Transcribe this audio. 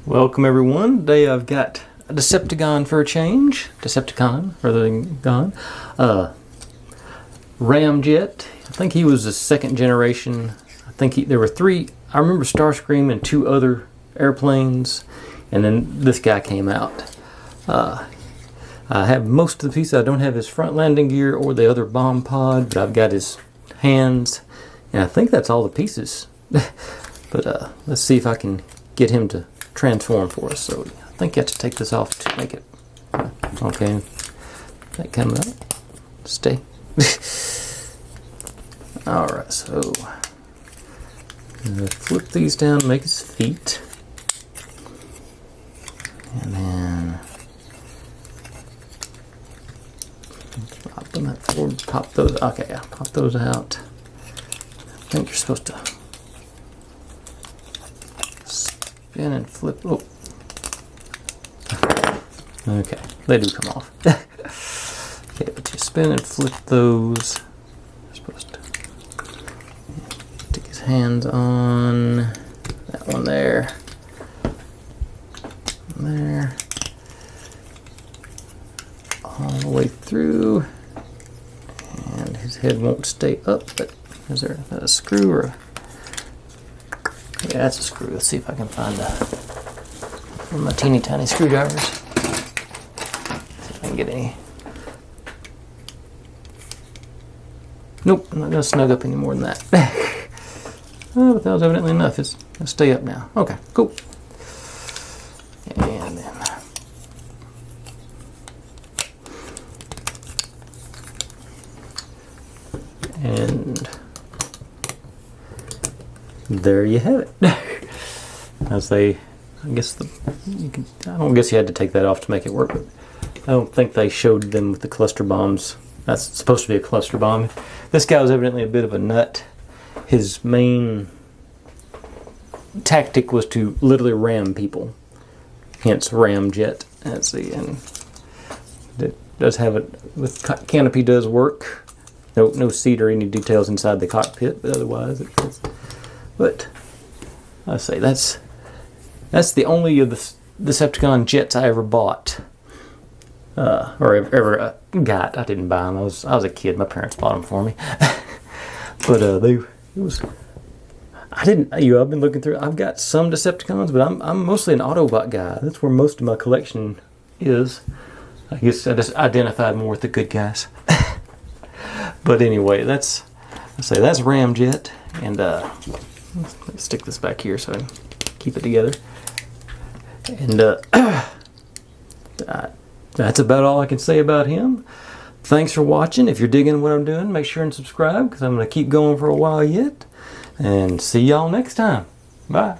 Welcome everyone. Today I've got a Decepticon for a change. Decepticon, rather than gone. Ramjet. I think he was the second generation. I think there were three. I remember Starscream and two other airplanes, and then this guy came out. I have most of the pieces. I don't have his front landing gear or the other bomb pod, but I've got his hands, and I think that's all the pieces. But let's see if I can get him to transform for us. So I think you have to take this off to make it. Okay, that coming up. Stay. Alright, so flip these down, make his feet, and then pop them forward, pop those. Okay, yeah, pop those out. I think you're supposed to spin and flip. Oh, okay, they do come off. Okay, but you spin and flip those. You're supposed to stick his hands on that one there, and there, all the way through, and his head won't stay up. But is there a screw or? Yeah, that's a screw. Let's see if I can find one of my teeny tiny screwdrivers. See if I can get any. Nope, I'm not going to snug up any more than that. Oh, but that was evidently enough. It's going to stay up now. Okay, cool. And then there you have it. I don't guess you had to take that off to make it work, but I don't think they showed them with the cluster bombs. That's supposed to be a cluster bomb. This guy was evidently a bit of a nut. His main tactic was to literally ram people, hence Ramjet. Let's see, and it does have it with canopy, does work. No seat or any details inside the cockpit, but otherwise it fits. But I say that's the only of the Decepticon jets I ever bought, or ever got. I didn't buy them. I was a kid. My parents bought them for me. But I've been looking through. I've got some Decepticons, but I'm mostly an Autobot guy. That's where most of my collection is. I guess I just identified more with the good guys. But anyway, that's Ramjet, and let's stick this back here so I can keep it together. And that's about all I can say about him. Thanks for watching. If you're digging what I'm doing, make sure and subscribe, because I'm going to keep going for a while yet. And see y'all next time. Bye.